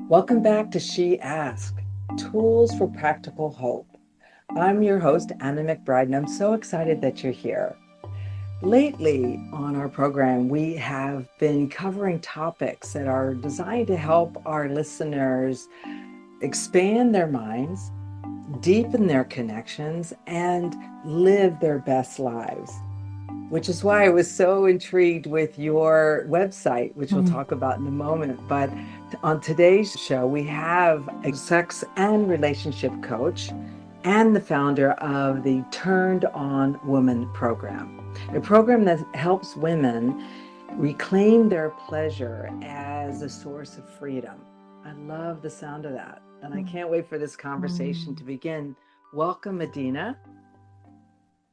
Welcome back to She Asked, Tools for Practical Hope. I'm your host, Anna McBride, and I'm so excited that you're here. Lately on our program, we have been covering topics that are designed to help our listeners expand their minds, deepen their connections, and live their best lives. Which is why I was so intrigued with your website, which we'll Mm. talk about in a moment. But on today's show, we have a sex and relationship coach and the founder of the Turned On Woman program, a program that helps women reclaim their pleasure as a source of freedom. I love the sound of that. And I can't wait for this conversation to Mm. begin. Welcome, Adena.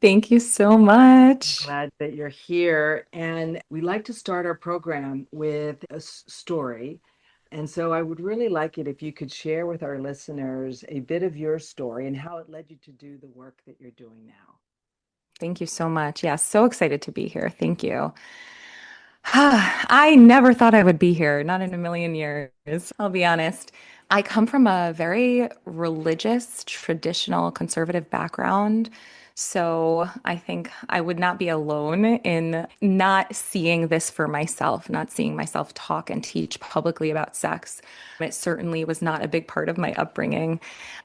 Thank you so much. Glad that you're here. And we like to start our program with a story. And so I would really like it if you could share with our listeners a bit of your story and how it led you to do the work that you're doing now. Thank you so much. Yeah, so excited to be here. Thank you. I never thought I would be here, not in a million years, I'll be honest. I come from a very religious, traditional, conservative background. So I think I would not be alone in not seeing this for myself, not seeing myself talk and teach publicly about sex. It certainly was not a big part of my upbringing.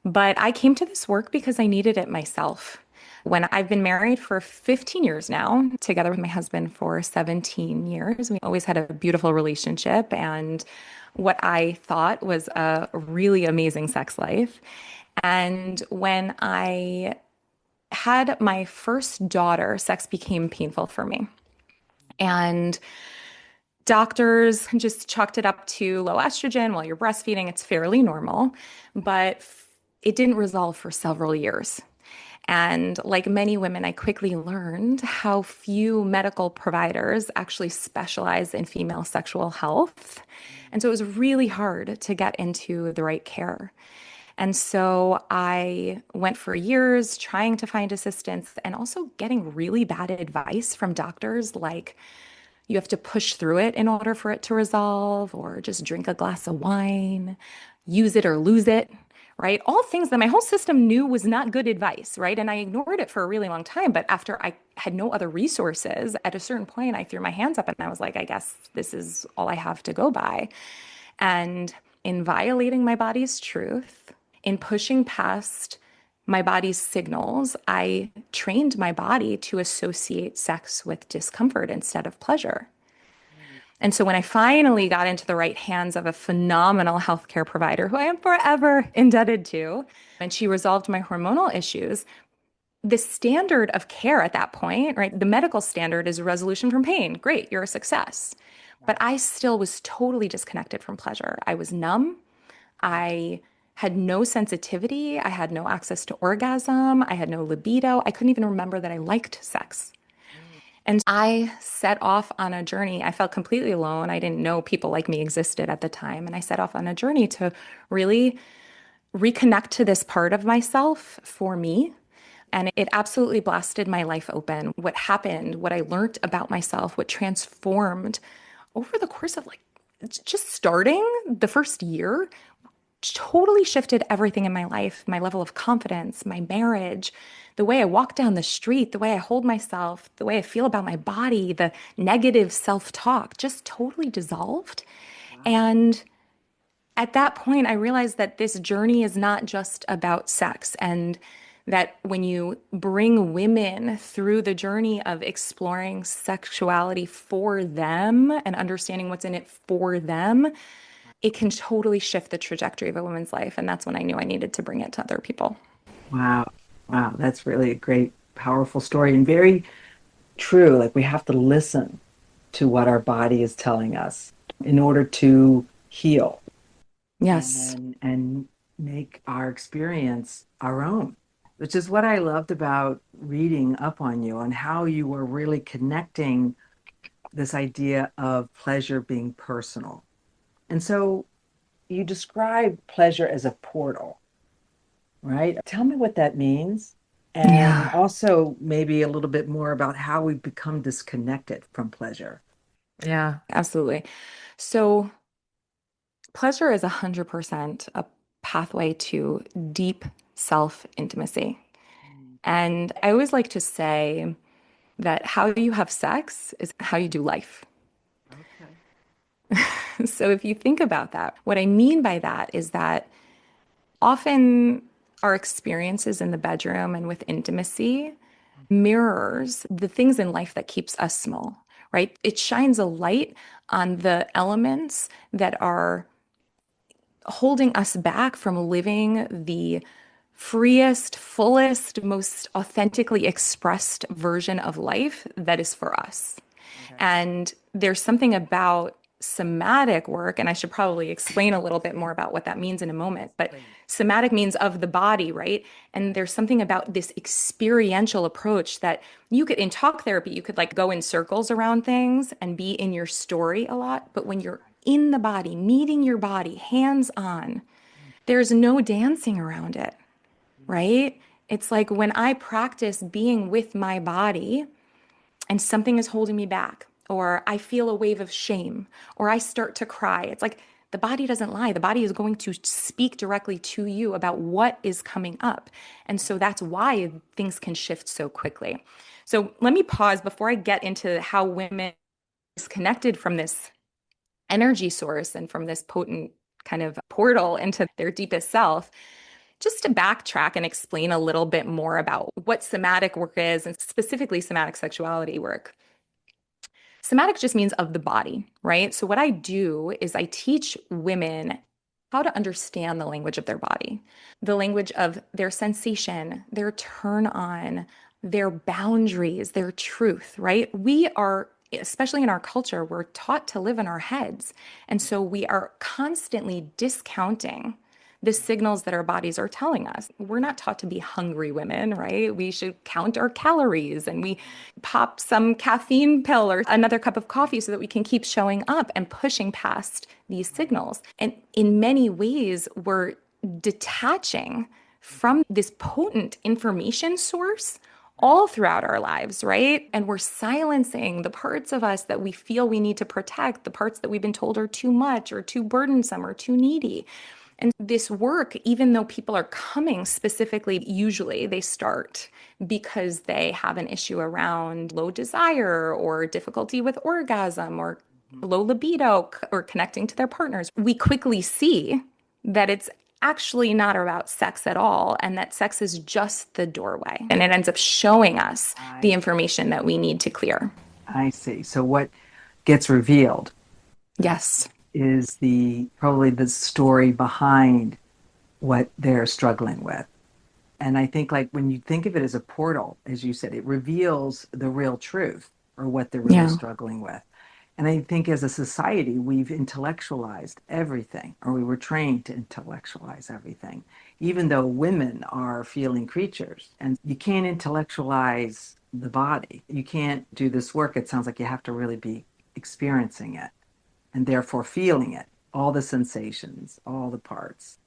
But I came to this work because I needed it myself. When I've been married for 15 years now, together with my husband for 17 years, we always had a beautiful relationship and what I thought was a really amazing sex life. And when I had my first daughter, sex became painful for me. And doctors just chalked it up to low estrogen while you're breastfeeding. It's fairly normal, but it didn't resolve for several years. And like many women, I quickly learned how few medical providers actually specialize in female sexual health. And so it was really hard to get into the right care. And so I went for years trying to find assistance and also getting really bad advice from doctors like, you have to push through it in order for it to resolve, or just drink a glass of wine, use it or lose it, right? All things that my whole system knew was not good advice, right? And I ignored it for a really long time. But after I had no other resources, at a certain point, I threw my hands up and I was like, I guess this is all I have to go by. And in violating my body's truth, in pushing past my body's signals, I trained my body to associate sex with discomfort instead of pleasure. And so when I finally got into the right hands of a phenomenal healthcare provider who I am forever indebted to, and she resolved my hormonal issues, the standard of care at that point, right? The medical standard is a resolution from pain. Great, you're a success. But I still was totally disconnected from pleasure. I was numb. I had no sensitivity. I had no access to orgasm. I had no libido. I couldn't even remember that I liked sex. And I set off on a journey. I felt completely alone. I didn't know people like me existed at the time. And I set off on a journey to really reconnect to this part of myself for me. And it absolutely blasted my life open. What happened, what I learned about myself, what transformed over the course of like just starting the first year totally shifted everything in my life, my level of confidence, my marriage, the way I walk down the street, the way I hold myself, the way I feel about my body, the negative self talk just totally dissolved. Wow. And at that point, I realized that this journey is not just about sex, and that when you bring women through the journey of exploring sexuality for them and understanding what's in it for them, it can totally shift the trajectory of a woman's life. And that's when I knew I needed to bring it to other people. Wow. Wow. That's really a great, powerful story and very true. Like we have to listen to what our body is telling us in order to heal Yes. and make our experience our own, which is what I loved about reading up on you and how you were really connecting this idea of pleasure being personal. And so you describe pleasure as a portal, right? Tell me what that means. And Yeah. also, maybe a little bit more about how we become disconnected from pleasure. Yeah, absolutely. So Pleasure is 100% a pathway to deep self intimacy. Mm, And I always like to say that how you have sex is how you do life. okay. So if you think about that, what I mean by that is that often our experiences in the bedroom and with intimacy mirrors the things in life that keeps us small, right? It shines a light on the elements that are holding us back from living the freest, fullest, most authentically expressed version of life that is for us. Okay. And there's something about somatic work, and I should probably explain a little bit more about what that means in a moment, Yes, but please. somatic means of the body, right? And Yes. there's something about this experiential approach that you could, in talk therapy, you could like go in circles around things and be in your story a lot. But when you're Right. in the body, meeting your body hands on, Mm, there's no dancing around it, yeah. right? It's like when I practice being with my body, and something is holding me back, or I feel a wave of shame, or I start to cry. It's like the body doesn't lie. The body is going to speak directly to you about what is coming up. And so that's why things can shift so quickly. So let me pause before I get into how women disconnected from this energy source and from this potent kind of portal into their deepest self, just to backtrack and explain a little bit more about what somatic work is and specifically somatic sexuality work. Somatic just means of the body, right? So, what I do is I teach women how to understand the language of their body, the language of their sensation, their turn on, their boundaries, their truth, right? We are, especially in our culture, we're taught to live in our heads. And Yeah. so we are constantly discounting the signals that our bodies are telling us. We're not taught to be hungry women, right? We should count our calories and we Mm, pop some caffeine pill or another cup of coffee so that we can keep showing up and pushing past these right. signals. And in many ways, we're detaching Mhm. from this potent information source Right. all throughout our lives, right? And we're silencing the parts of us that we feel we need to protect, the parts that we've been told are too much or too burdensome or too needy. And this work, even though people are coming specifically, usually they start because they have an issue around low desire or difficulty with orgasm or Mhm. low libido or connecting to their partners. We quickly see that it's actually not about sex at all and that sex is just the doorway. And it ends up showing us the I information that we need to clear. I see. So what gets revealed Yes. is the probably the story behind what they're struggling with. And I think like when you think of it as a portal, as you said, it reveals the real truth or what they're really Yeah. struggling with. And I think as a society, we've intellectualized everything, or we were trained to intellectualize everything, even though women are feeling creatures. And you can't intellectualize the body. You can't do this work. It sounds like you have to really be experiencing it and therefore feeling it, all the sensations, all the parts.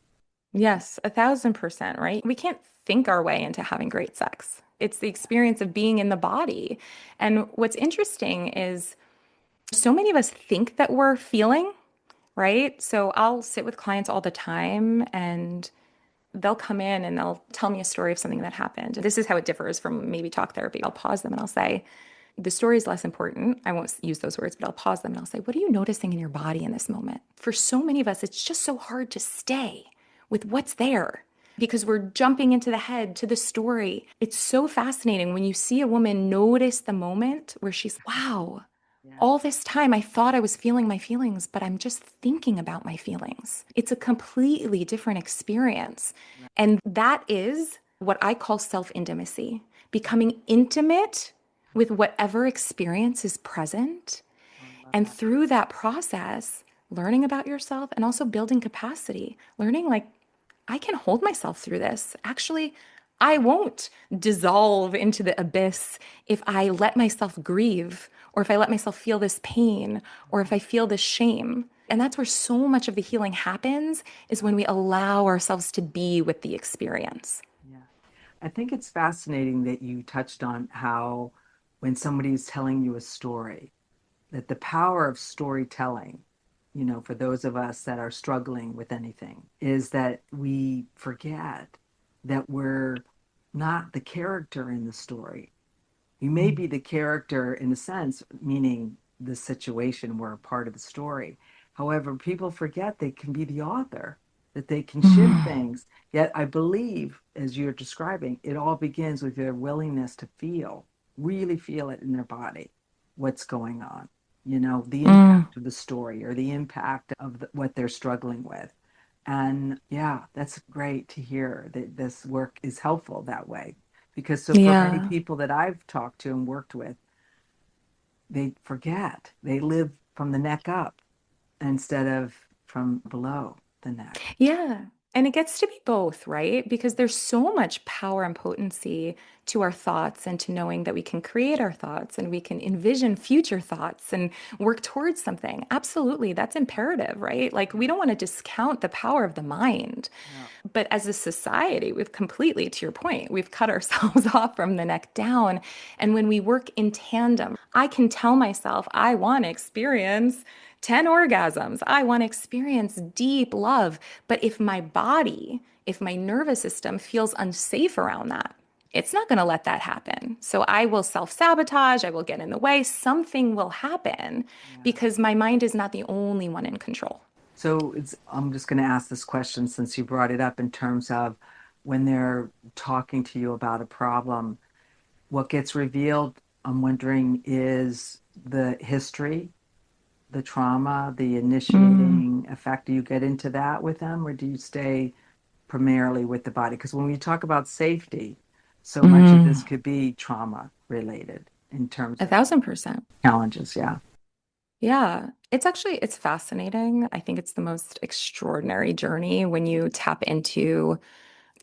Yes, 1,000%, right? We can't think our way into having great sex. It's the experience of being in the body. And what's interesting is so many of us think that we're feeling, right? So I'll sit with clients all the time and they'll come in and they'll tell me a story of something that happened. This is how it differs from maybe talk therapy. I'll pause them and I'll say, the story is less important. I won't use those words, but I'll pause them and I'll say, what are you noticing in your body in this moment? For so many of us, it's just so hard to stay with what's there because we're jumping into the head to the story. It's so fascinating when you see a woman notice the moment where she's, wow, Yeah. all this time I thought I was feeling my feelings, but I'm just thinking about my feelings. It's a completely different experience. Right. And that is what I call self intimacy, becoming intimate with whatever experience is present. Oh, I love And that. through that process, learning about yourself and also building capacity, learning like, I can hold myself through this. Actually, I won't dissolve into the abyss if I let myself grieve, or if I let myself feel this pain, or if Mhm. I feel this shame. And that's where so much of the healing happens is Yeah. when we allow ourselves to be with the experience. Yeah. I think it's fascinating that you touched on how when somebody is telling you a story, that the power of storytelling for those of us that are struggling with anything, is that we forget that we're not the character in the story. You may be the character in a sense, meaning the situation were a part of the story. However, people forget they can be the author, that they can shift Mm, things. Yet I believe, as you're describing, it all begins with their willingness to feel, really feel it in their body, what's going on, the mm. impact of the story or the impact of what they're struggling with. And yeah, that's great to hear that this work is helpful that way. Because so for many Yeah. people that I've talked to and worked with, they forget. They live from the neck up instead of from below the neck. Yeah. And it gets to be both, right? Because there's so much power and potency to our thoughts and to knowing that we can create our thoughts and we can envision future thoughts and work towards something. Absolutely. That's imperative, right? Like, we Yeah. don't want to discount the power of the mind. No. But as a society, we've completely, to your point, we've cut ourselves off from the neck down. And when we work in tandem, I can tell myself, I want to experience 10 orgasms. I want to experience deep love. But if my body, if my nervous system feels unsafe around that, it's not going to let that happen. So I will self sabotage, I will get in the way. Something will happen Yeah. because my mind is not the only one in control. So I'm just going to ask this question since you brought it up in terms of when they're talking to you about a problem, what gets revealed, I'm wondering, is the history, the trauma, the Mm, initiating effect. Do you get into that with them or do you stay primarily with the body? Because when we talk about safety, so much of this mm, could be trauma related in terms a of thousand percent. challenges. Yeah. Yeah, it's fascinating. I think it's the most extraordinary journey when you tap into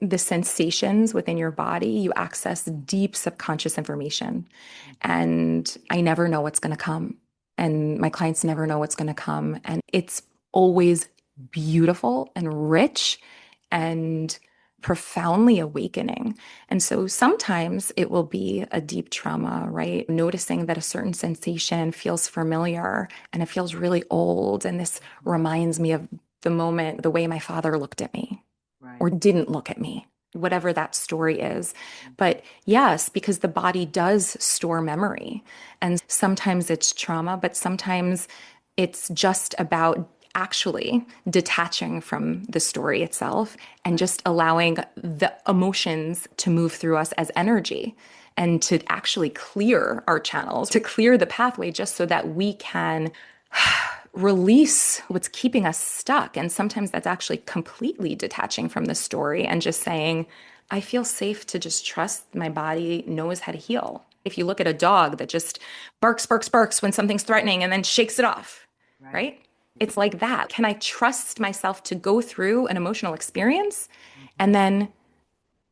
the sensations within your body. You access deep subconscious information. Mhm. And I never know what's going to come. And my clients never know what's going to come. And it's always beautiful and rich and profoundly awakening. And so sometimes it will be a deep trauma, right? Noticing that a certain sensation feels familiar and it feels really old. And this Mhm. reminds me of the moment, the way my father looked at me Right. or didn't look at me, whatever that story is. Mhm. But yes, because the body does store memory. And sometimes it's trauma, but sometimes it's just about actually detaching from the story itself and Right. just allowing the emotions to move through us as energy and to actually clear our channels, to clear the pathway just so that we can release what's keeping us stuck. And sometimes that's actually completely detaching from the story and just saying, I feel safe to just trust my body knows how to heal. If you look at a dog that just barks, barks, barks when something's threatening and then shakes it off, Right. right? Yeah. It's like that. Can I trust myself to go through an emotional experience Mhm. and then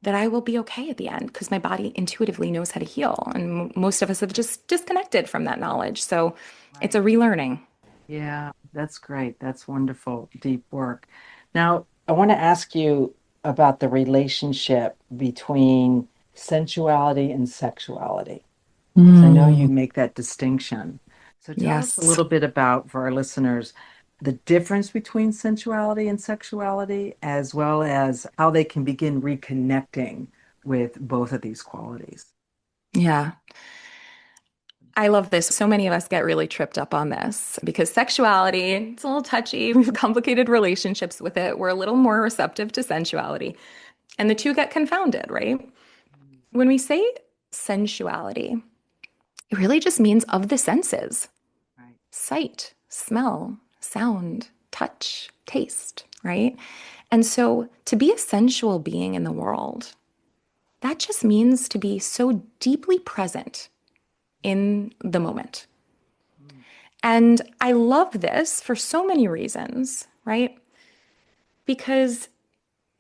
that I will be okay at the end because my body intuitively knows how to heal? And most of us have just disconnected from that knowledge. So it's Right. a relearning. Yeah, that's great. That's wonderful, deep work. Now, I want to ask you about the relationship between sensuality and sexuality, because I know you Mm, make that distinction. So tell us a yes. little bit about, for our listeners, the difference between sensuality and sexuality, as well as how they can begin reconnecting with both of these qualities. Yeah. I love this. So many of us get really tripped up on this because sexuality, it's a little touchy. We have complicated relationships with it. We're a little more receptive to sensuality. And the two get confounded, right? Mm. When we say sensuality, it really just means of the senses: Right. sight, smell, sound, touch, taste, right? And so to be a sensual being in the world, that just means to be so deeply present in the moment. Mm. And I love this for so many reasons, right? Because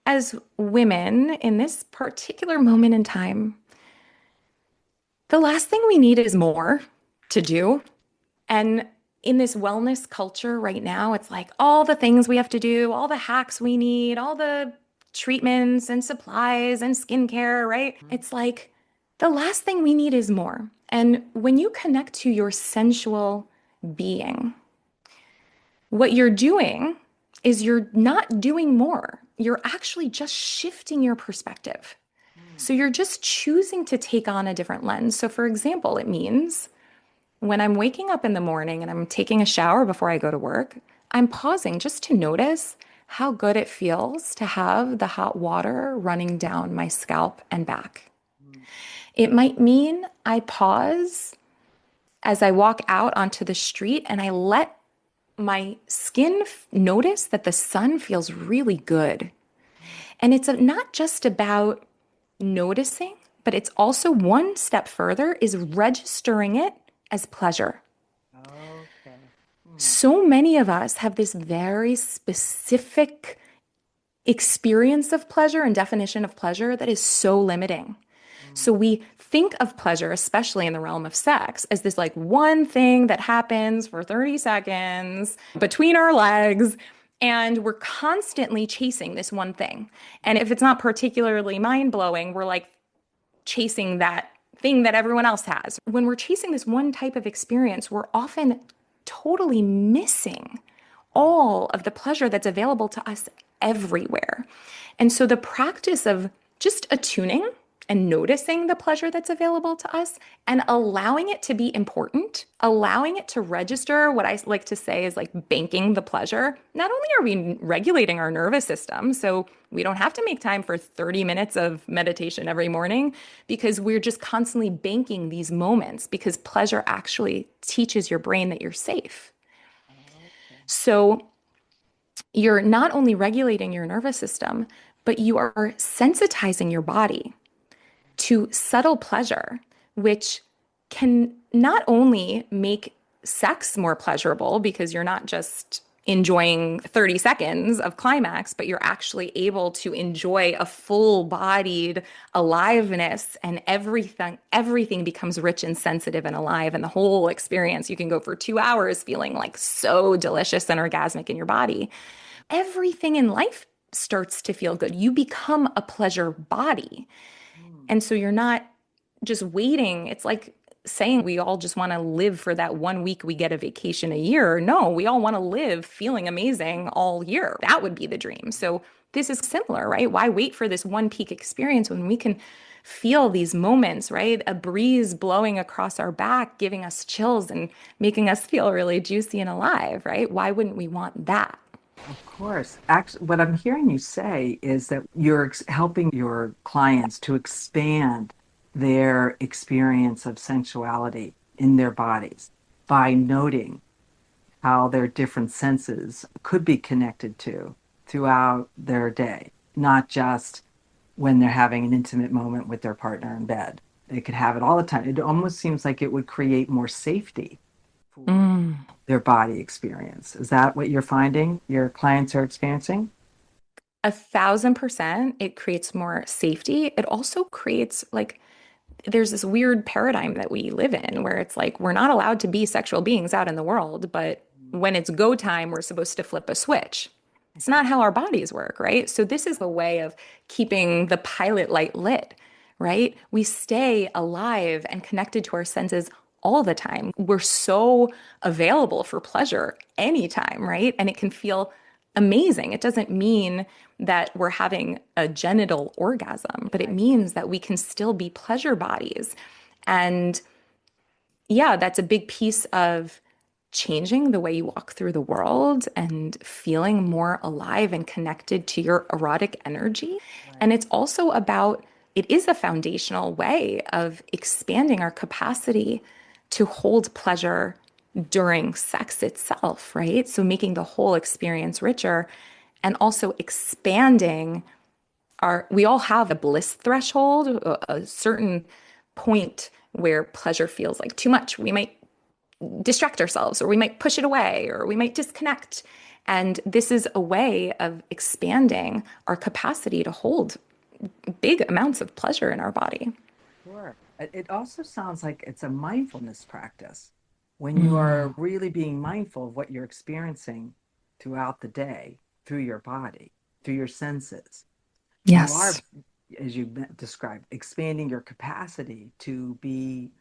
as women in this particular moment in time, the last thing we need is more to do. And in this wellness culture right now, it's like all the things we have to do, all the hacks we need, all the treatments and supplies and skincare, right? Mm. It's like the last thing we need is more. And when you connect to your sensual being, What you're doing is you're not doing more. You're actually just shifting your perspective. Mm, So you're just choosing to take on a different lens. So, for example, it means when I'm waking up in the morning and I'm taking a shower before I go to work, I'm pausing just to notice how good it feels to have the hot water running down my scalp and back. mm, It might mean I pause as I walk out onto the street and I let my skin notice that the sun feels really good. mm. And it's not just about noticing, but it's also one step further is registering it as pleasure. Okay. Mm, So many of us have this very specific experience of pleasure and definition of pleasure that is so limiting. mm, So we think of pleasure, especially in the realm of sex, as this like one thing that happens for 30 seconds between our legs. And we're constantly chasing this one thing. And if it's not particularly mind blowing, we're like chasing that thing that everyone else has. When we're chasing this one type of experience, we're often totally missing mm, all of the pleasure that's available to us everywhere. And so the practice of just attuning and noticing the pleasure that's available to us and allowing it to be important, allowing it to register, what I like to say is like banking the pleasure. Not only are we regulating our nervous system, so we don't have to make time for 30 minutes of meditation every morning because we're just constantly banking these moments because pleasure actually teaches your brain that you're safe. okay. So you're not only regulating your nervous system, but you are sensitizing your body to subtle pleasure, which can not only make sex more pleasurable because you're not just enjoying 30 seconds of climax, but you're actually able to enjoy a full-bodied aliveness and everything becomes rich and sensitive and alive and the whole experience you can go for 2 hours feeling like so delicious and orgasmic in your body. Everything in life starts to feel good. You become a pleasure body. Mm, And so you're not just waiting. It's like saying we all just want to live for that 1 week we get a vacation a year. No, we all want to live feeling amazing all year. That would be the dream. So this is similar, right? Why wait for this one peak experience when we can feel these moments, right? A breeze blowing across our back, giving us chills and making us feel really juicy and alive, right? Why wouldn't we want that? of course. Actually, what I'm hearing you say is that you're helping your clients to expand their experience of sensuality in their bodies by noting how their different senses could be connected to throughout their day, not just when they're having an intimate moment with their partner in bed. They could have it all the time. It almost seems like it would create more safety for Mm. their body experience. Is that what you're finding your clients are experiencing? 1,000%, it creates more safety. It also creates like there's this weird paradigm that we live in where it's like we're not allowed to be sexual beings out in the world, but when it's go time, we're supposed to flip a switch. It's not how our bodies work, right? So this is a way of keeping the pilot light lit, right? We stay alive and connected to our senses all the time. We're so available for pleasure anytime, right? And it can feel amazing. It doesn't mean that we're having a genital orgasm, but it Right. means that we can still be pleasure bodies. And yeah, that's a big piece of changing the way you walk through the world and feeling more alive and connected to your erotic energy. Right. And it's also about, it is a foundational way of expanding our capacity to hold pleasure during sex itself, right? So making the whole experience richer and also expanding we all have a bliss threshold, a certain point where pleasure feels like too much. We might distract ourselves or we might push it away or we might disconnect. And this is a way of expanding our capacity to hold big amounts of pleasure in our body. Sure. It also sounds like it's a mindfulness practice when you are Mm. really being mindful of what you're experiencing throughout the day, through your body, through your senses. You are, Yes. as you described, expanding your capacity to be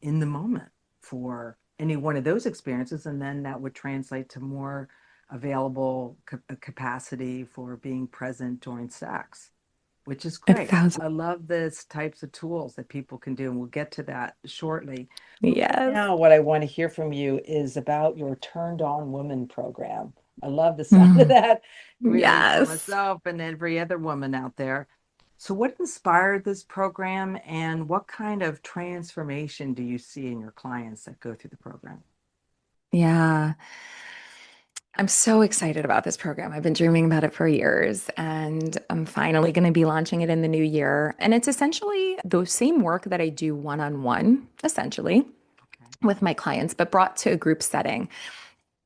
in the moment for any one of those experiences, and then that would translate to more available capacity for being present during sex, which is A great. thousand. I love this types of tools that people can do, and we'll get to that shortly. But right Yes. now, what I want to hear from you is about your Turned On Woman program. I love the sound of Mm. that, really, for Yes. myself and every other woman out there. So, what inspired this program, and what kind of transformation do you see in your clients that go through the program? Yeah. I'm so excited about this program. I've been dreaming about it for years, and I'm finally going to be launching it in the new year. And it's essentially the same work that I do one-on-one, essentially, Okay. with my clients, but brought to a group setting.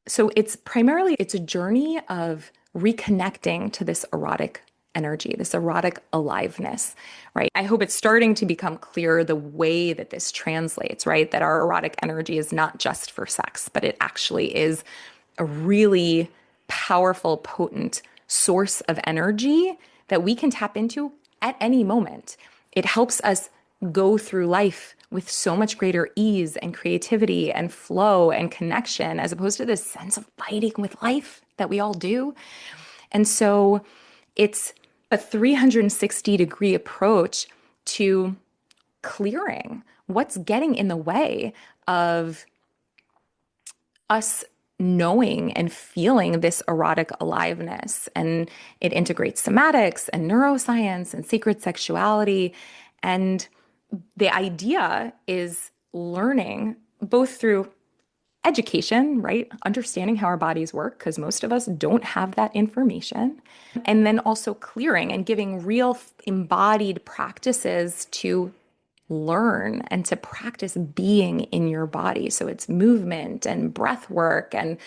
So it's a journey of reconnecting to this erotic energy, this erotic aliveness, right? I hope it's starting to become clear the way that this translates, right? That our erotic energy is not just for sex, but it actually is a really powerful, potent source of energy that we can tap into at any moment. It helps us go through life with so much greater ease and creativity and flow and connection, as opposed to this sense of fighting with life that we all do. And so it's a 360-degree approach to clearing what's getting in the way of us knowing and feeling this erotic aliveness. And it integrates somatics and neuroscience and sacred sexuality. And the idea is learning both through education, right? Understanding how our bodies work, because most of us don't have that information. And then also clearing and giving real embodied practices to learn and to practice being in your body. So it's movement and breath work and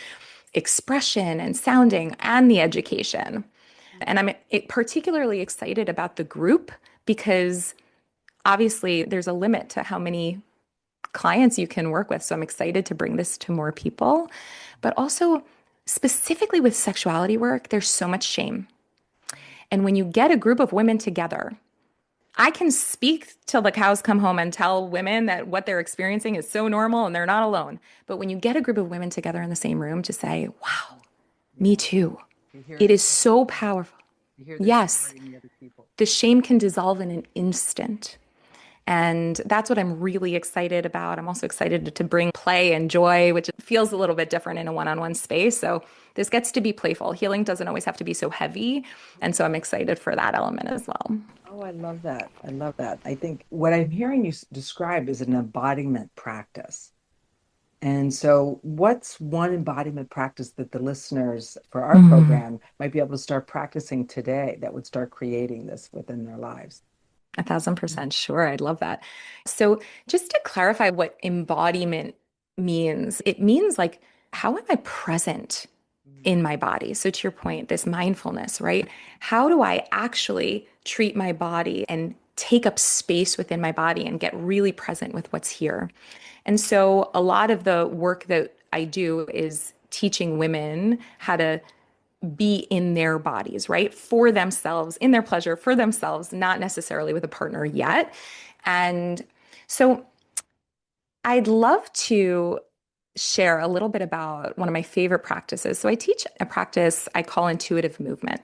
expression and sounding and the education. And I'm particularly excited about the group because obviously there's a limit to how many clients you can work with. So I'm excited to bring this to more people. But also, specifically with sexuality work, there's so much shame. And when you get a group of women together, I can speak till the cows come home and tell women that what they're experiencing is so normal and they're not alone. But when you get a group of women together in the same room to say, wow, me Yeah. too, You hear it their is so story. powerful. You hear their Yes, story in the other people. the shame can dissolve in an instant. And that's what I'm really excited about. I'm also excited to bring play and joy, which feels a little bit different in a one on one space. So this gets to be playful. Healing doesn't always have to be so heavy. And so I'm excited for that element as well. Oh, I love that. I love that. I think what I'm hearing you describe is an embodiment practice. And so, what's one embodiment practice that the listeners for our Mm, program might be able to start practicing today that would start creating this within their lives? 1000% sure. I'd love that. So, just to clarify what embodiment means, it means like, how am I present Mm, in my body? So, to your point, this mindfulness, right? How do I actually treat my body and take up space within my body and get really present with what's here? And so, a lot of the work that I do is teaching women how to be in their bodies, right? For themselves, in their pleasure, for themselves, not necessarily with a partner yet. And so I'd love to share a little bit about one of my favorite practices. So I teach a practice I call intuitive movement.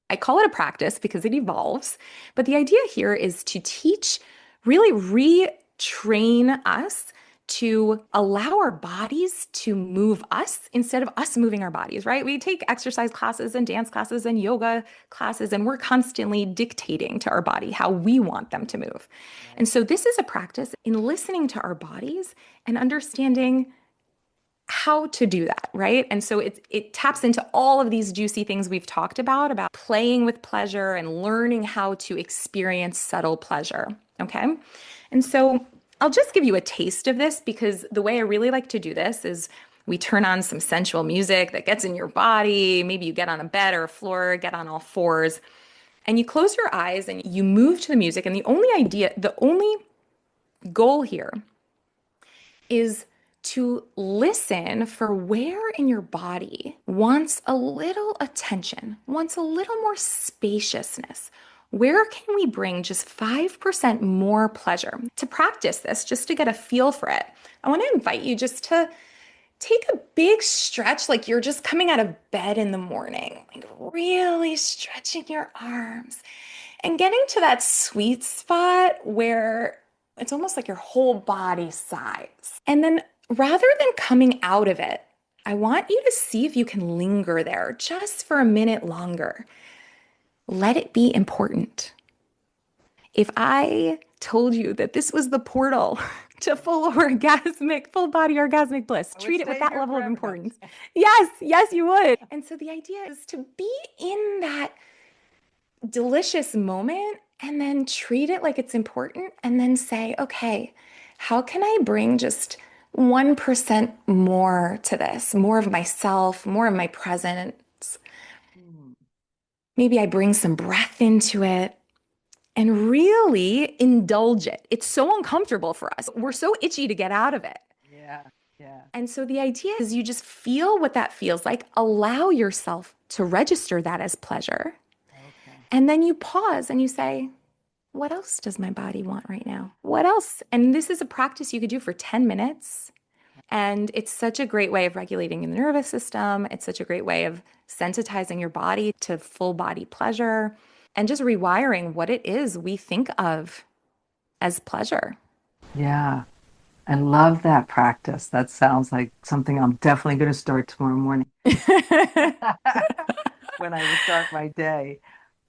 I call it a practice because it evolves, but the idea here is to teach, really retrain us to allow our bodies to move us instead of us moving our bodies, right? We take exercise classes and dance classes and yoga classes, and we're constantly dictating to our body how we want them to move. right. And so, this is a practice in listening to our bodies and understanding how to do that, right? And so it taps into all of these juicy things we've talked about playing with pleasure and learning how to experience subtle pleasure, okay? And so I'll just give you a taste of this because the way I really like to do this is we turn on some sensual music that gets in your body. Maybe you get on a bed or a floor, get on all fours, and you close your eyes and you move to the music. And the only goal here is to listen for where in your body wants a little attention, wants a little more spaciousness, Where can we bring just 5% more pleasure? To practice this, just to get a feel for it, I want to invite you just to take a big stretch like you're just coming out of bed in the morning, like really stretching your arms and getting to that sweet spot where it's almost like your whole body sighs. And then rather than coming out of it, I want you to see if you can linger there just for a minute longer. Let it be important. If I told you that this was the portal to full body orgasmic bliss, I would treat it with stay that here level of forever. No. importance. Yes, yes, you would. And so the idea is to be in that delicious moment and then treat it like it's important and then say, okay, how can I bring just 1% more to this, more of myself, more of my presence? Hmm. Maybe I bring some breath into it and really indulge it. It's so uncomfortable for us. We're so itchy to get out of it. Yeah, yeah. And so the idea is you just feel what that feels like, allow yourself to register that as pleasure. Okay. And then you pause and you say, what else does my body want right now? What else? And this is a practice you could do for 10 minutes. And it's such a great way of regulating the nervous system. It's such a great way of sensitizing your body to full body pleasure and just rewiring what it is we think of as pleasure. Yeah. I love that practice. That sounds like something I'm definitely going to start tomorrow morning when I start my day.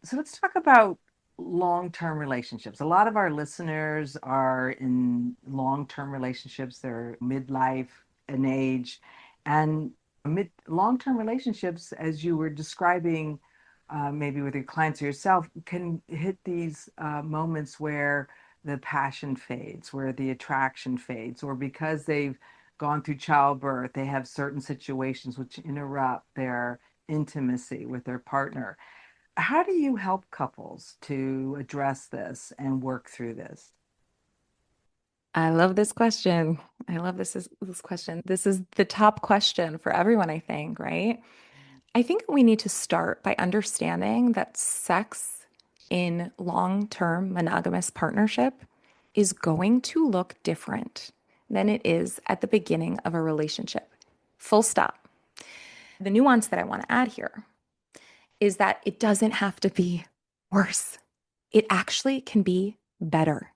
So let's talk about long-term relationships. A lot of our listeners are in long-term relationships. They're midlife and age, and mid long-term relationships, as you were describing, maybe with your clients or yourself, can hit these moments where the passion fades, where the attraction fades, or because they've gone through childbirth, they have certain situations which interrupt their intimacy with their partner. How do you help couples to address this and work through this? I love this question. I love this question. This is the top question for everyone, I think, right? I think we need to start by understanding that sex in long-term monogamous partnership is going to look different than it is at the beginning of a relationship. Full stop. The nuance that I want to add here is that it doesn't have to be worse. It actually can be better.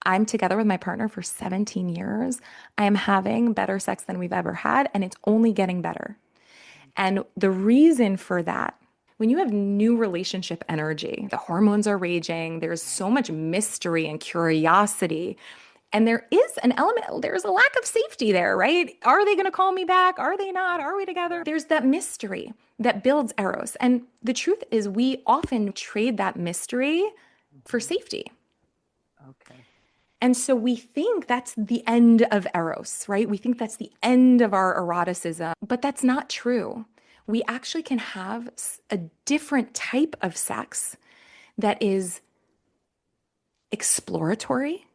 I'm together with my partner for 17 years. I am having better sex than we've ever had, and it's only getting better. And the reason for that, when you have new relationship energy, the hormones are raging, there's so much mystery and curiosity. And there is an element, there's a lack of safety there, right? Are they going to call me back? Are they not? Are we together? There's that mystery that builds eros. And the truth is, we often trade that mystery for Mhm. safety. Okay. And so we think that's the end of eros, right? We think that's the end of our eroticism, but that's not true. We actually can have a different type of sex that is exploratory,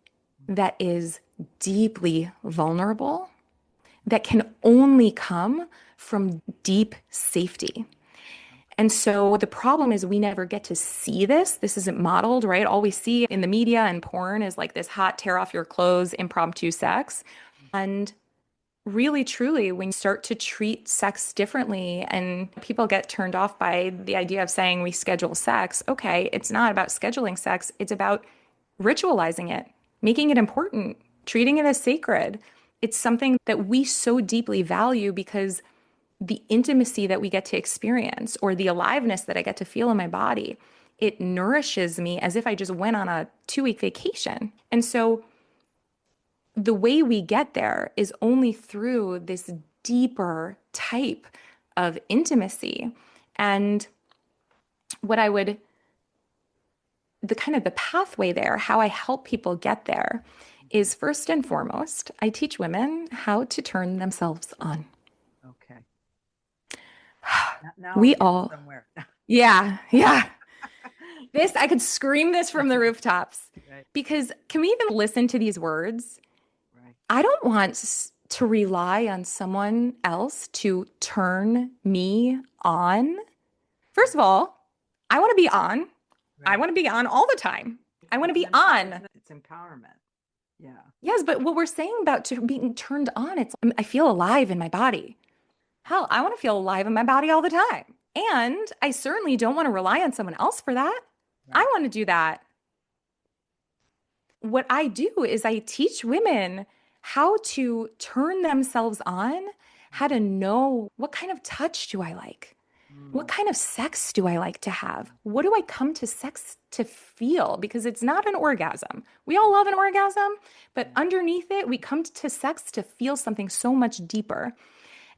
that is deeply vulnerable, that can only come from deep safety. And so the problem is we never get to see this. This isn't modeled, right? All we see in the media and porn is like this hot tear off your clothes, impromptu sex. And really, truly, when you start to treat sex differently and people get turned off by the idea of saying we schedule sex, okay, it's not about scheduling sex, it's about ritualizing it, making it important, treating it as sacred. It's something that we so deeply value because the intimacy that we get to experience or the aliveness that I get to feel in my body, it nourishes me as if I just went on a 2 week vacation. And so the way we get there is only through this deeper type of intimacy. And what I would, the kind of the pathway there, how I help people get there is first and foremost, I teach women how to turn themselves on. Okay. Now we're We getting all, somewhere. yeah, yeah. This, I could scream this from the rooftops Right, because can we even listen to these words? right. I don't want to rely on someone else to turn me on. First of all, I want to be on. I Right. want to be on all the time. I want to It's be on. it's empowerment. Yeah. Yes, but what we're saying about being turned on, it's I feel alive in my body. Hell, I want to feel alive in my body all the time. And I certainly don't want to rely on someone else for that. I Right. want to do that. What I do is I teach women how to turn themselves on, how to know what kind of touch do I like? What Mm. kind of sex do I like to have? What do I come to sex to feel? Because it's not an orgasm. We all love an orgasm, but underneath it, we come to sex to feel something so much deeper.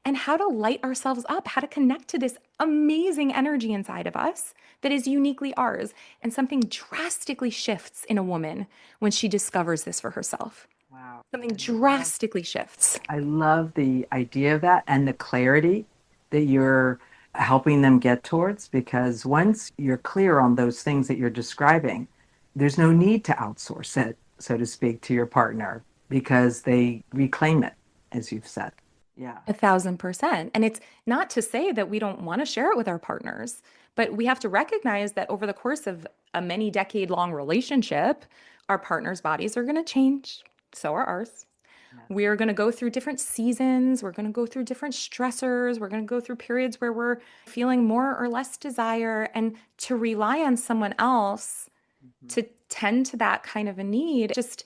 And how to light ourselves up, how to connect to this amazing energy inside of us that is uniquely ours. And something drastically shifts in a woman when she discovers this for herself. Wow. Something I love drastically shifts. I love the idea of that and the clarity that you're helping them get towards because once you're clear on those things that you're describing, there's no need to outsource it, so to speak, to your partner because they reclaim it, as you've said. Yeah. 1,000%. And it's not to say that we don't want to share it with our partners, but we have to recognize that over the course of a many decade long relationship, our partners' bodies are going to change. So are ours. Yes. We are going to go through different seasons. We're going to go through different stressors. We're going to go through periods where we're feeling more or less desire. And to rely on someone else Mhm. to tend to that kind of a need, just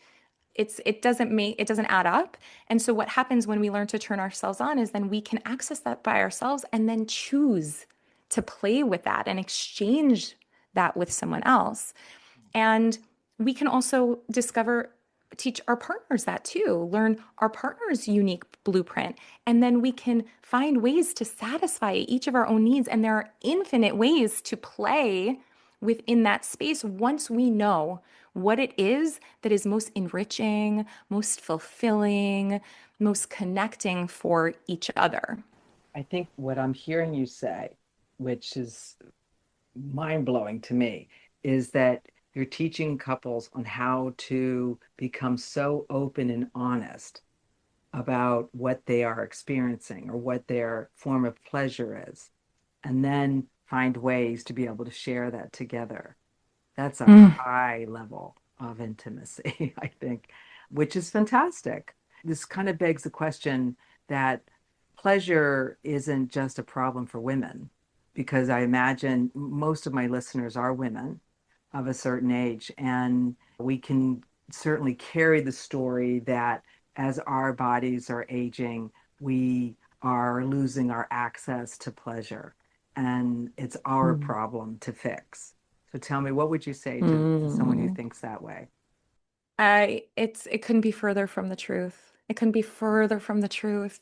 it doesn't add up. And so what happens when we learn to turn ourselves on is then we can access that by ourselves and then choose to play with that and exchange that with someone else. And we can also teach our partners that too, learn our partner's unique blueprint. And then we can find ways to satisfy each of our own needs. And there are infinite ways to play within that space once we know what it is that is most enriching, most fulfilling, most connecting for each other. I think what I'm hearing you say, which is mind blowing to me, is that you're teaching couples on how to become so open and honest about what they are experiencing or what their form of pleasure is, and then find ways to be able to share that together. That's a Mm. high level of intimacy, I think, which is fantastic. This kind of begs the question that pleasure isn't just a problem for women, because I imagine most of my listeners are women of a certain age, and we can certainly carry the story that as our bodies are aging, we are losing our access to pleasure, and it's our Mm. problem to fix. So tell me, what would you say to someone who Mm. thinks that way? It couldn't be further from the truth. It couldn't be further from the truth.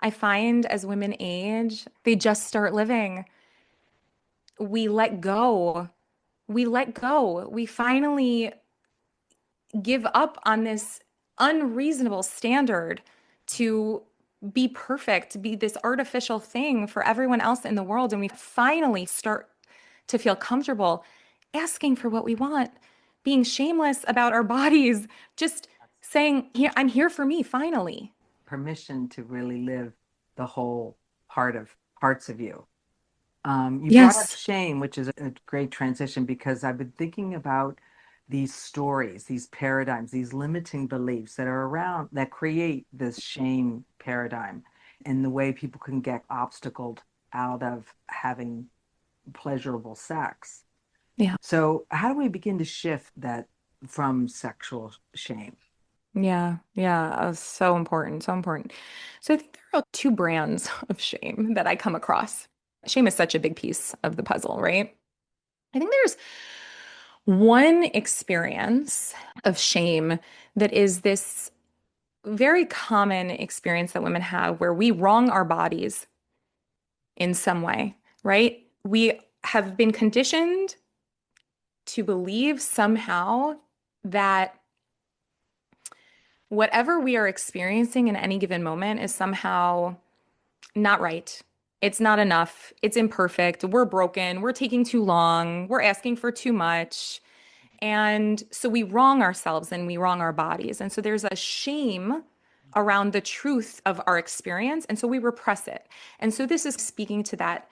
I find as women age, they just start living. We let go. We let go. We finally give up on this unreasonable standard to be perfect, to be this artificial thing for everyone else in the world. And we finally start to feel comfortable asking for what we want, being shameless about our bodies, just saying, here, I'm here for me, finally. Permission to really live the whole parts of you. You brought up Yes. shame, which is a great transition because I've been thinking about these stories, these paradigms, these limiting beliefs that are around that create this shame paradigm and the way people can get obstacled out of having pleasurable sex. Yeah. So, how do we begin to shift that from sexual shame? Yeah. Yeah. So important. So important. So I think there are two brands of shame that I come across. Shame is such a big piece of the puzzle, right? I think there's one experience of shame that is this very common experience that women have where we wrong our bodies in some way, right? We have been conditioned to believe somehow that whatever we are experiencing in any given moment is somehow not right. It's not enough. It's imperfect. We're broken. We're taking too long. We're asking for too much. And so we wrong ourselves and we wrong our bodies. And so there's a shame around the truth of our experience. And so we repress it. And so this is speaking to that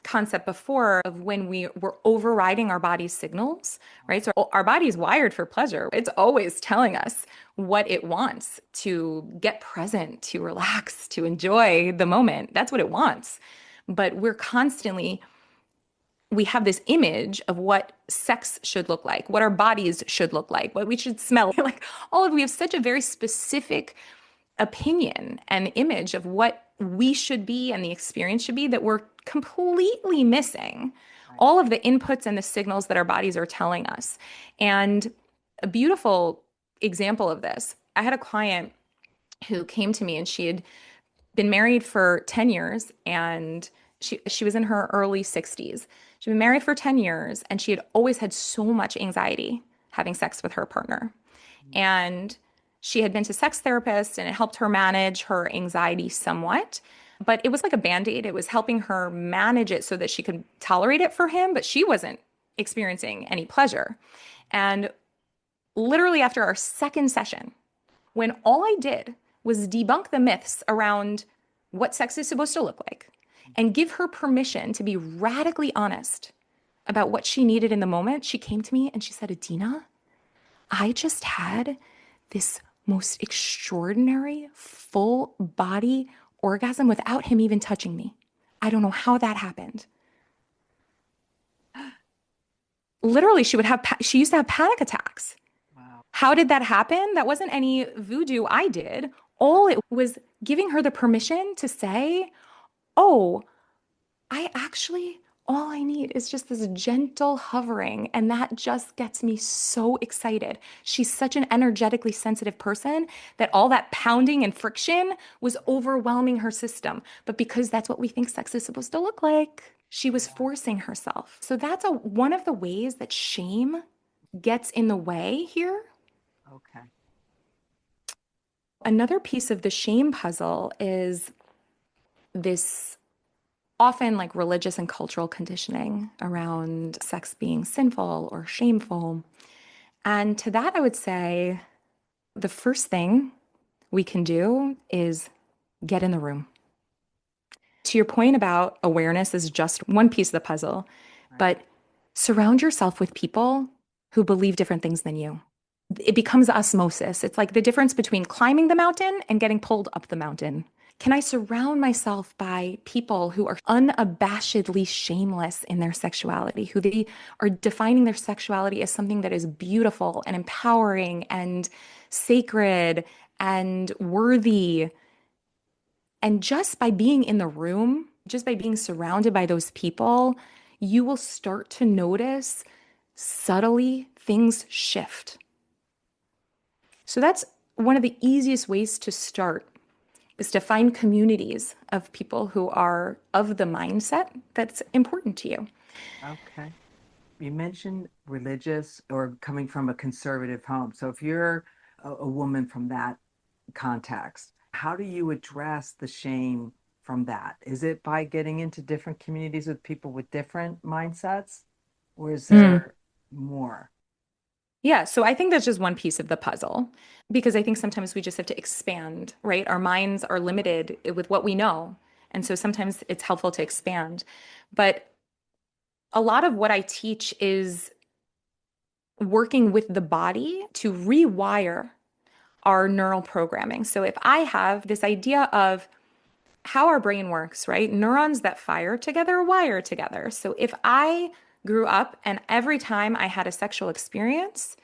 concept before of when we were overriding our body's signals, right? So our body's wired for pleasure. It's always telling us what it wants to get present, to relax, to enjoy the moment. That's what it wants. But we have this image of what sex should look like, what our bodies should look like, what we should smell like. We have such a very specific opinion and image of what we should be and the experience should be that we're completely missing Right. all of the inputs and the signals that our bodies are telling us. And a beautiful example of this, I had a client who came to me and she had been married for 10 years and she was in her early 60s. She'd been married for 10 years and she had always had so much anxiety having sex with her partner. And she had been to sex therapists and it helped her manage her anxiety somewhat. But it was like a band-aid. It was helping her manage it so that she could tolerate it for him, but she wasn't experiencing any pleasure. And literally after our second session, when all I did was debunk the myths around what sex is supposed to look like and give her permission to be radically honest about what she needed in the moment, she came to me and she said, Adena, I just had this most extraordinary full body orgasm without him even touching me. I don't know how that happened. Literally, she used to have panic attacks. Wow. How did that happen? That wasn't any voodoo I did. All it was giving her the permission to say, oh, I actually, all I need is just this gentle hovering. And that just gets me so excited. She's such an energetically sensitive person that all that pounding and friction was overwhelming her system. But because that's what we think sex is supposed to look like, she was Yeah. forcing herself. So that's one of the ways that shame gets in the way here. Okay. Another piece of the shame puzzle is this often like religious and cultural conditioning around sex being sinful or shameful. And to that, I would say the first thing we can do is get in the room. To your point about awareness is just one piece of the puzzle, Right. but surround yourself with people who believe different things than you. It becomes osmosis. It's like the difference between climbing the mountain and getting pulled up the mountain. Can I surround myself by people who are unabashedly shameless in their sexuality, who they are defining their sexuality as something that is beautiful and empowering and sacred and worthy? And just by being in the room, just by being surrounded by those people, you will start to notice subtly things shift. So that's one of the easiest ways to start is to find communities of people who are of the mindset that's important to you. Okay. You mentioned religious or coming from a conservative home. So if you're a woman from that context, how do you address the shame from that? Is it by getting into different communities with people with different mindsets, or is Mm. there more? Yeah, so I think that's just one piece of the puzzle because I think sometimes we just have to expand, right? Our minds are limited with what we know. And so sometimes it's helpful to expand. But a lot of what I teach is working with the body to rewire our neural programming. So if I have this idea of how our brain works, right? Neurons that fire together wire together. So if I grew up and every time I had a sexual experience,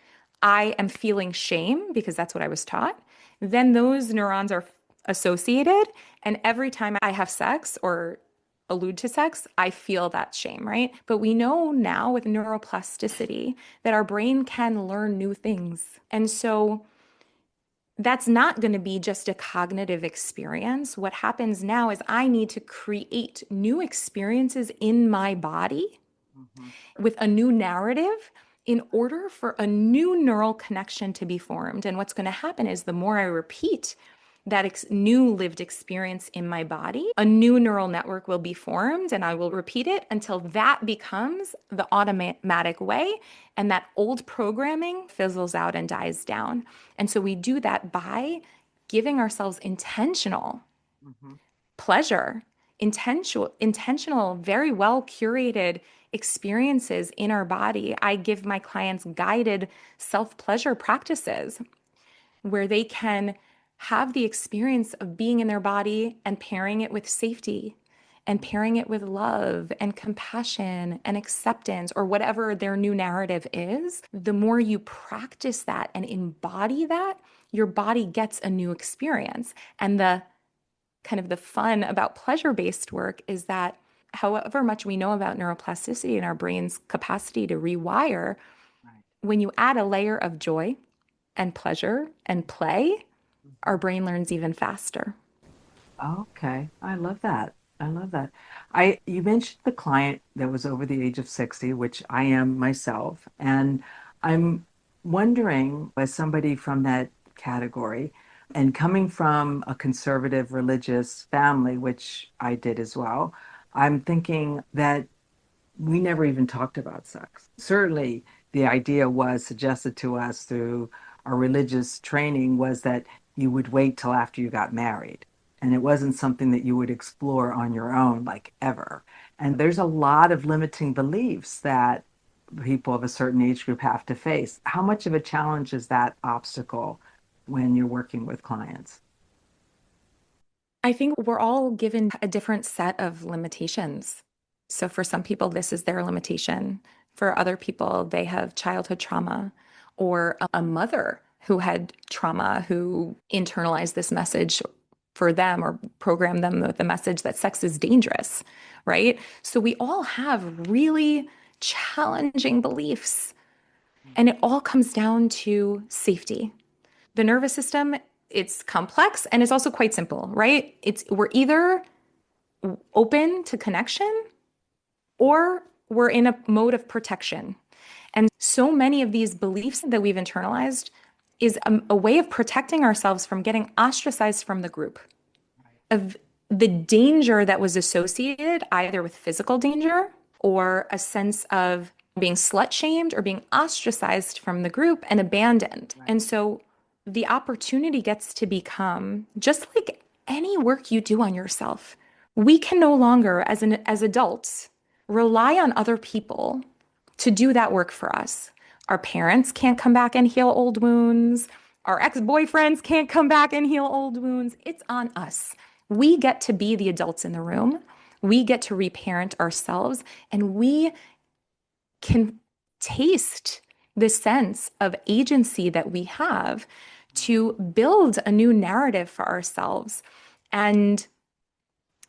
I am feeling shame because that's what I was taught, then those neurons are associated. And every time I have sex or allude to sex, I feel that shame, right? But we know now with neuroplasticity that our brain can learn new things. And so that's not going to be just a cognitive experience. What happens now is I need to create new experiences in my body Hmm. with a new narrative in order for a new neural connection to be formed. And what's going to happen is the more I repeat that new lived experience in my body, a new neural network will be formed, and I will repeat it until that becomes the automatic way. And that old programming fizzles out and dies down. And so we do that by giving ourselves intentional Hmm. pleasure intentional, very well curated experiences in our body. I give my clients guided self-pleasure practices where they can have the experience of being in their body and pairing it with safety and pairing it with love and compassion and acceptance or whatever their new narrative is. The more you practice that and embody that, your body gets a new experience. And the kind of the fun about pleasure-based work is that however much we know about neuroplasticity and our brain's capacity to rewire, Right. when you add a layer of joy and pleasure and play, our Mhm. brain learns even faster. Okay, I love that. I love that. You mentioned the client that was over the age of 60, which I am myself, and I'm wondering, as somebody from that category, and coming from a conservative religious family, which I did as well, I'm thinking that we never even talked about sex. Certainly, the idea was suggested to us through our religious training was that you would wait till after you got married. And it wasn't something that you would explore on your own, like ever. And there's a lot of limiting beliefs that people of a certain age group have to face. How much of a challenge is that obstacle when you're working with clients? I think we're all given a different set of limitations. So for some people, this is their limitation. For other people, they have childhood trauma or a mother who had trauma who internalized this message for them or programmed them with the message that sex is dangerous, right? So we all have really challenging beliefs, and it all comes down to safety. The nervous system, it's complex and it's also quite simple, right? It's we're either open to connection or we're in a mode of protection. And so many of these beliefs that we've internalized is a way of protecting ourselves from getting ostracized from the group, of the danger that was associated either with physical danger or a sense of being slut shamed or being ostracized from the group and abandoned. Right. And so the opportunity gets to become just like any work you do on yourself. We can no longer, as adults, rely on other people to do that work for us. Our parents can't come back and heal old wounds. Our ex-boyfriends can't come back and heal old wounds. It's on us. We get to be the adults in the room. We get to reparent ourselves, and we can taste the sense of agency that we have to build a new narrative for ourselves. And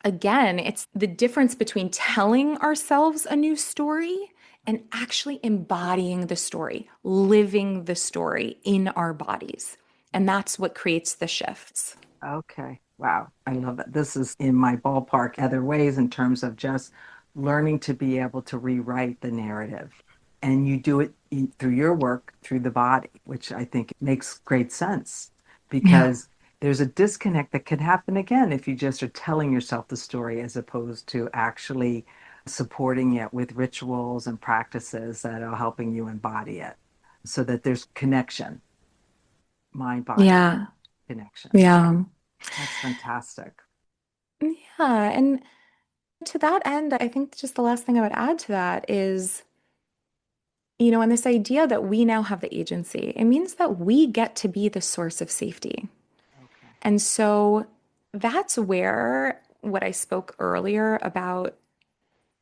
again, it's the difference between telling ourselves a new story and actually embodying the story, living the story in our bodies. And that's what creates the shifts. Okay. Wow. I love that. This is in my ballpark, other ways in terms of just learning to be able to rewrite the narrative. And you do it through your work, through the body, which I think makes great sense Yeah. because there's a disconnect that can happen again if you just are telling yourself the story as opposed to actually supporting it with rituals and practices that are helping you embody it so that there's connection, mind body Yeah. connection. Yeah. That's fantastic. Yeah. And to that end, I think just the last thing I would add to that is, and this idea that we now have the agency, it means that we get to be the source of safety. Okay. And so that's where what I spoke earlier about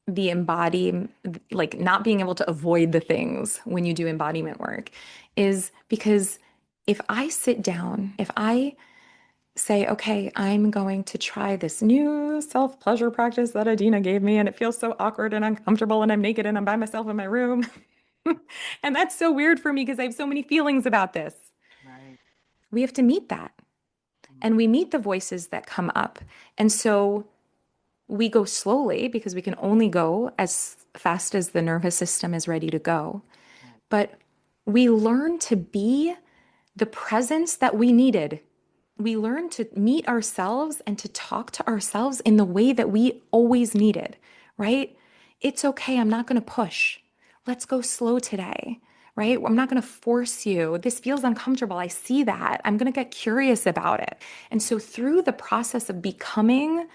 the embody, like not being able to avoid the things when you do embodiment work, is because if I sit down, if I say, okay, I'm going to try this new self-pleasure practice that Adena gave me, and it feels so awkward and uncomfortable, and I'm naked and I'm by myself in my room. And that's so weird for me because I have so many feelings about this. Right. We have to meet that. And Mm. we meet the voices that come up. And so we go slowly because we can only go as fast as the nervous system is ready to go. Right. But we learn to be the presence that we needed. We learn to meet ourselves and to talk to ourselves in the way that we always needed, right? It's okay. I'm not going to push. Let's go slow today, right? I'm not going to force you. This feels uncomfortable. I see that. I'm going to get curious about it. And so, through the process of becoming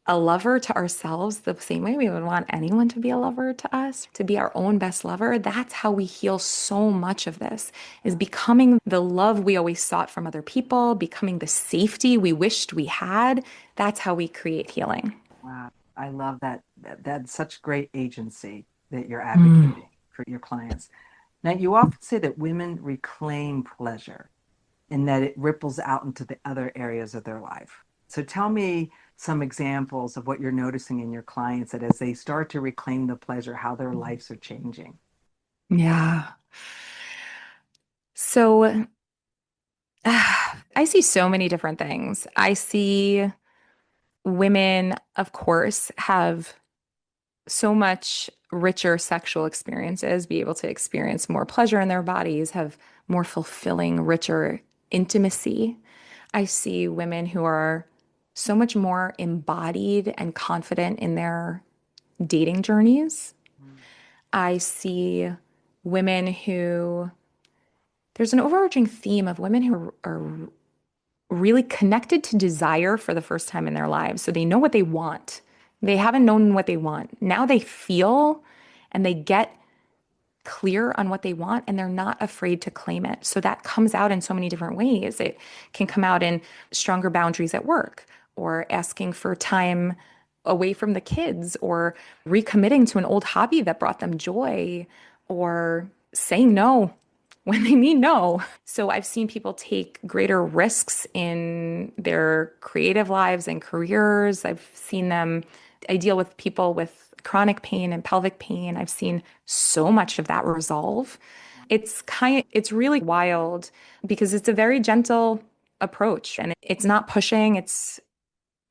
a lover to ourselves the same way we would want anyone to be a lover to us, to be our own best lover. That's how we heal so much of this, is becoming the love we always sought from other people, becoming the safety we wished we had. That's how we create healing. Wow, I love that. That's such great agency that you're Mm. advocating for your clients. Now, you often say that women reclaim pleasure and that it ripples out into the other areas of their life. So tell me some examples of what you're noticing in your clients that as they start to reclaim the pleasure, how their lives are changing. Yeah. So I see so many different things. I see women, of course, have so much richer sexual experiences, be able to experience more pleasure in their bodies, have more fulfilling, richer intimacy. I see women who are so much more embodied and confident in their dating journeys. Mm, I see women who, there's an overarching theme of women who are really connected to desire for the first time in their lives. So they know what they want. They haven't known what they want. Now they feel and they get clear on what they want and they're not afraid to claim it. So that comes out in so many different ways. It can come out in stronger boundaries at work or asking for time away from the kids or recommitting to an old hobby that brought them joy or saying no when they mean no. So I've seen people take greater risks in their creative lives and careers. I've seen them, I deal with people with chronic pain and pelvic pain. I've seen so much of that resolve. It's really wild because it's a very gentle approach and it's not pushing, it's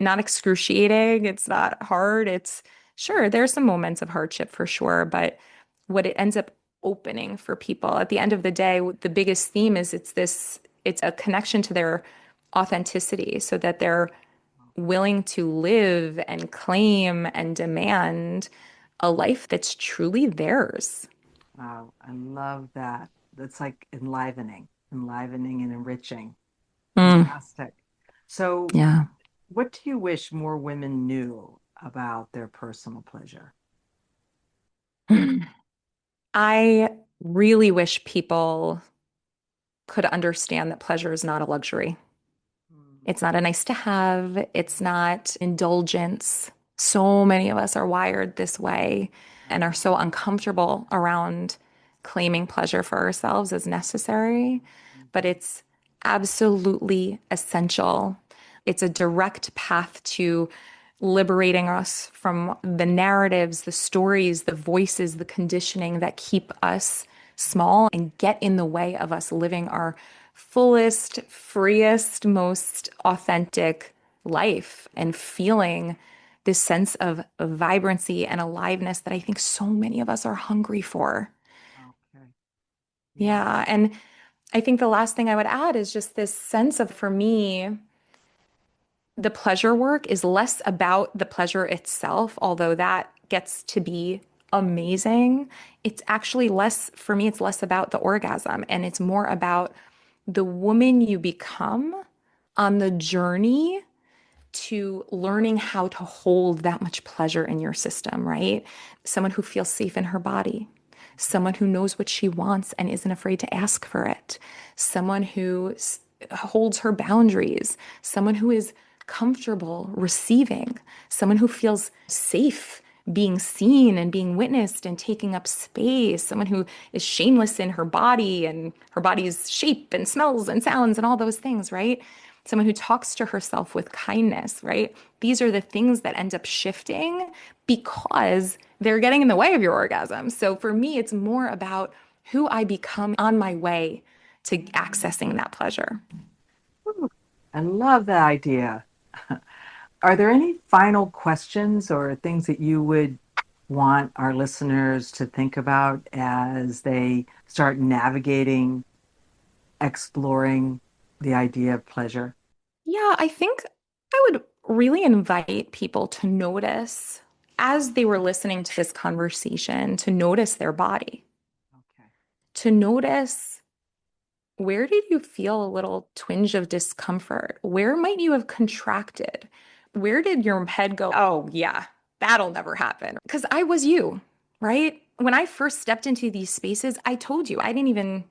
not excruciating, it's not hard. It's sure, there's some moments of hardship for sure, but what it ends up opening for people at the end of the day, the biggest theme is it's a connection to their authenticity so that they're willing to live and claim and demand a life that's truly theirs. wow, I love that. That's like enlivening and enriching. Mm, Fantastic. So, yeah. what do you wish more women knew about their personal pleasure? I really wish people could understand that pleasure is not a luxury. Mhm. It's not a nice to have. It's not indulgence. So many of us are wired this way and are so uncomfortable around claiming pleasure for ourselves as necessary. But Mhm. it's absolutely essential. It's a direct path to liberating us from the narratives, the stories, the voices, the conditioning that keep us small and get in the way of us living our fullest, freest, most authentic life and feeling this sense of vibrancy and aliveness that I think so many of us are hungry for. Okay. Yeah. Yeah. And I think the last thing I would add is just this sense of, for me, the pleasure work is less about the pleasure itself, although that gets to be amazing. It's actually less, for me, it's less about the orgasm and it's more about the woman you become on the journey to learning how to hold that much pleasure in your system, right? Someone who feels safe in her body, someone who knows what she wants and isn't afraid to ask for it, someone who holds her boundaries, someone who is comfortable receiving, someone who feels safe being seen and being witnessed and taking up space, someone who is shameless in her body and her body's shape and smells and sounds and all those things, right? Someone who talks to herself with kindness, right? These are the things that end up shifting because they're getting in the way of your orgasm. So for me, it's more about who I become on my way to accessing that pleasure. Ooh, I love that idea. Are there any final questions or things that you would want our listeners to think about as they start navigating, exploring the idea of pleasure? Yeah, I think I would really invite people to notice as they were listening to this conversation, to notice their body, Okay. to notice where did you feel a little twinge of discomfort? Where might you have contracted? where did your head go? Oh, yeah, that'll never happen. Because I was you, right? When I first stepped into these spaces, I told you I didn't even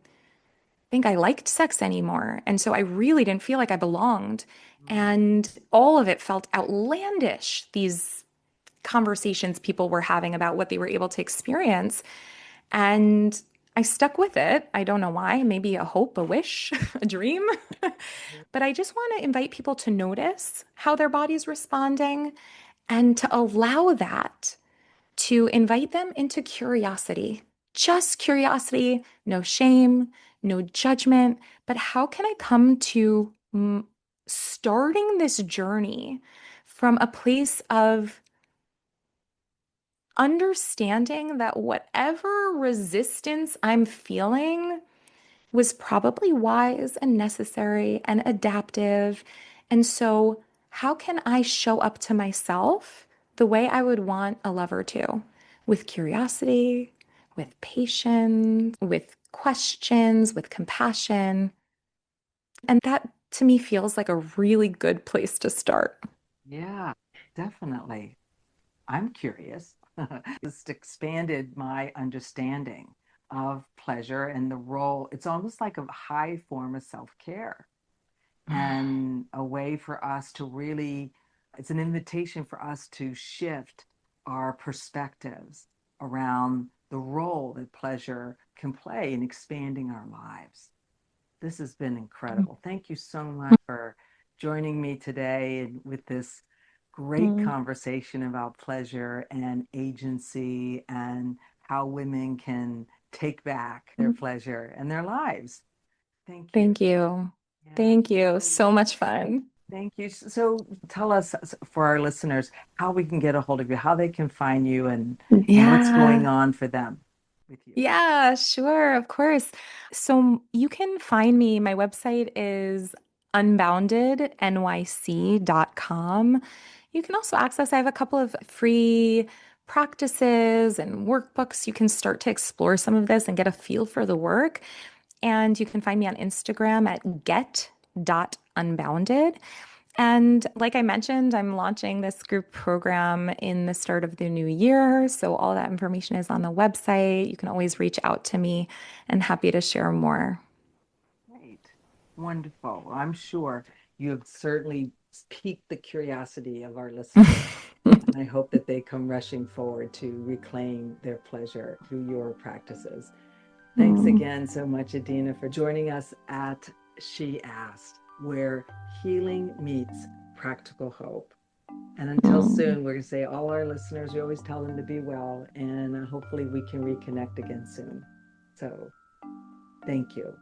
think I liked sex anymore. And so I really didn't feel like I belonged. Mm. And all of it felt outlandish, these conversations people were having about what they were able to experience. And I stuck with it. I don't know why, maybe a hope, a wish, a dream. But I just want to invite people to notice how their body's responding and to allow that to invite them into curiosity. Just curiosity, no shame, no judgment. But how can I come to starting this journey from a place of understanding that whatever resistance I'm feeling was probably wise and necessary and adaptive. And so, how can I show up to myself the way I would want a lover to? With curiosity, with patience, with questions, with compassion. And that to me feels like a really good place to start. Yeah, definitely. I'm curious. Just expanded my understanding of pleasure and the role. It's almost like a high form of self-care and a way for us to really, it's an invitation for us to shift our perspectives around the role that pleasure can play in expanding our lives. This has been incredible. Thank you so much for joining me today and with this great Mm. conversation about pleasure and agency and how women can take back their pleasure and their lives. Thank you. Thank you. Yeah. Thank you. So So much fun. thank you. So tell us for our listeners how we can get a hold of you, how they can find you and what's going Yeah. on for them with you. Yeah, sure, of course. So you can find me. My website is unboundednyc.com. You can also access, I have a couple of free practices and workbooks. You can start to explore some of this and get a feel for the work. And you can find me on Instagram at get.unbounded. And like I mentioned, I'm launching this group program in the start of the new year. So all that information is on the website. You can always reach out to me and happy to share more. Great. Wonderful. Well, I'm sure you have certainly piqued the curiosity of our listeners. And I hope that they come rushing forward to reclaim their pleasure through your practices. Thanks Mm. again so much, Adena, for joining us at She Asked, where healing meets practical hope. And until Mm. soon, we're going to say all our listeners, we always tell them to be well, and hopefully we can reconnect again soon. So thank you.